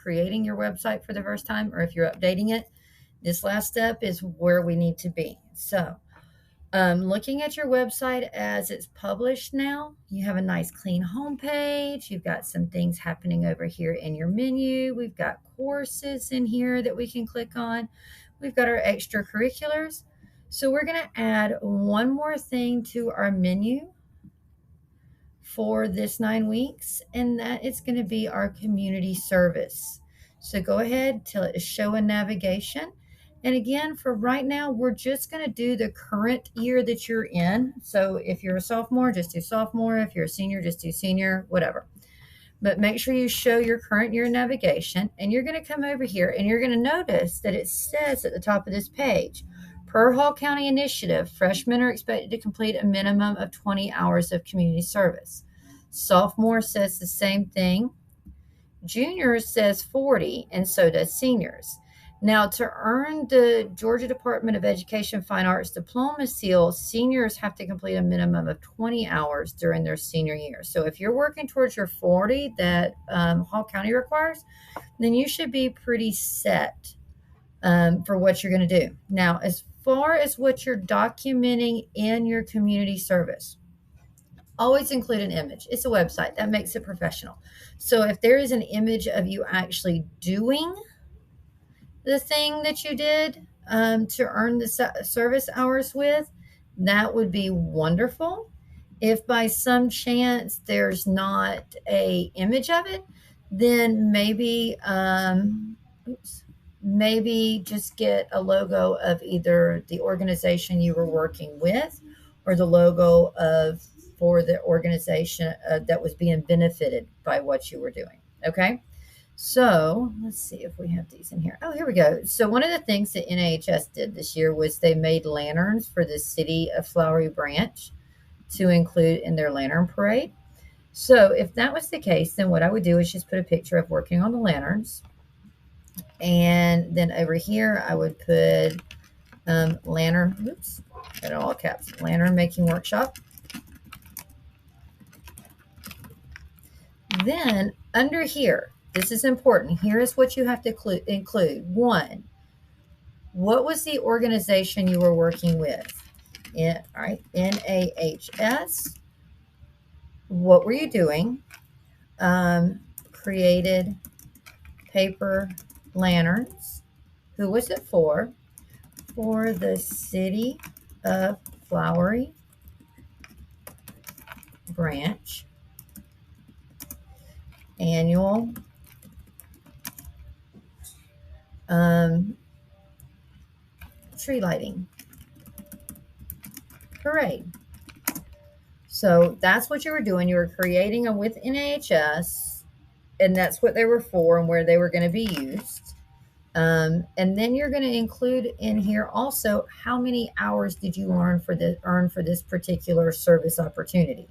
creating your website for the first time or if you're updating it, this last step is where we need to be. So, looking at your website as it's published now, you have a nice clean homepage. You've got some things happening over here in your menu. We've got courses in here that we can click on. We've got our extracurriculars. So we're going to add one more thing to our menu for this 9 weeks, and that is going to be our community service. So go ahead, tell it to show a navigation. And again, for right now, we're just going to do the current year that you're in. So if you're a sophomore, just do sophomore. If you're a senior, just do senior, whatever. But make sure you show your current year navigation, and you're going to come over here and you're going to notice that it says at the top of this page, per Hall County Initiative, freshmen are expected to complete a minimum of 20 hours of community service. Sophomore says the same thing. Juniors says 40, and so does seniors. Now, to earn the Georgia Department of Education Fine Arts Diploma Seal, seniors have to complete a minimum of 20 hours during their senior year. So if you're working towards your 40 that Hall County requires, then you should be pretty set for what you're going to do. Now, as far as what you're documenting in your community service, always include an image. It's a website. That makes it professional. So if there is an image of you actually doing the thing that you did to earn the service hours with, that would be wonderful. If by some chance there's not a image of it, then maybe just get a logo of either the organization you were working with or the logo of for the organization that was being benefited by what you were doing. Okay. So let's see if we have these in here. Oh, here we go. So one of the things that NAHS did this year was they made lanterns for the city of Flowery Branch to include in their lantern parade. So if that was the case, then what I would do is just put a picture of working on the lanterns. And then over here, I would put lantern, oops, got all caps, lantern making workshop. Then under here, this is important. Here is what you have to include. One, what was the organization you were working with? All right, NAHS. What were you doing? Created paper lanterns. Who was it for? For the city of Flowery Branch annual tree lighting parade. So that's what you were doing. You were creating them with NAHS, and that's what they were for and where they were going to be used. And then you're going to include in here also how many hours did you earn for this particular service opportunity.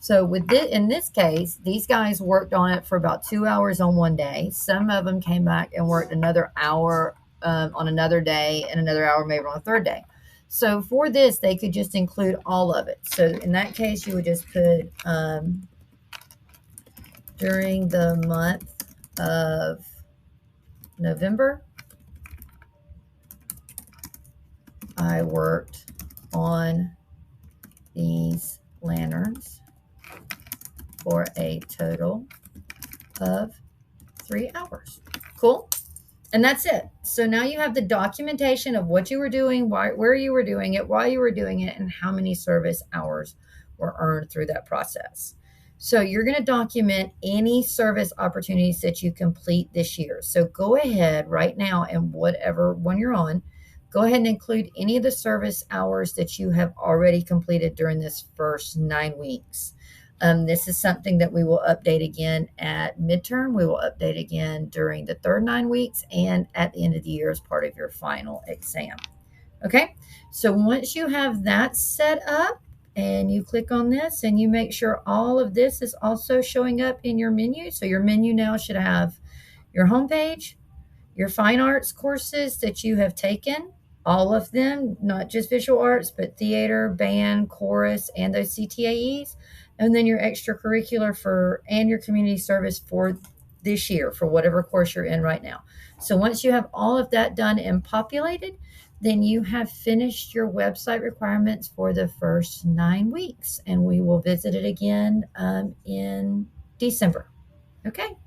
So with this, in this case, these guys worked on it for about 2 hours on one day. Some of them came back and worked another hour on another day and another hour maybe on a third day. So for this, they could just include all of it. So in that case, you would just put during the month of November, I worked on these lanterns for a total of 3 hours. Cool. And that's it. So now you have the documentation of what you were doing, where you were doing it, why you were doing it, and how many service hours were earned through that process. So you're going to document any service opportunities that you complete this year. So go ahead right now, and whatever one you're on, go ahead and include any of the service hours that you have already completed during this first 9 weeks. This is something that we will update again at midterm. We will update again during the third 9 weeks and at the end of the year as part of your final exam. Okay, so once you have that set up and you click on this and you make sure all of this is also showing up in your menu. So your menu now should have your homepage, your fine arts courses that you have taken, all of them, not just visual arts, but theater, band, chorus, and those CTAEs. And then your extracurricular and your community service for this year for whatever course you're in right now. So once you have all of that done and populated, then you have finished your website requirements for the first 9 weeks, and we will visit it again in December. Okay.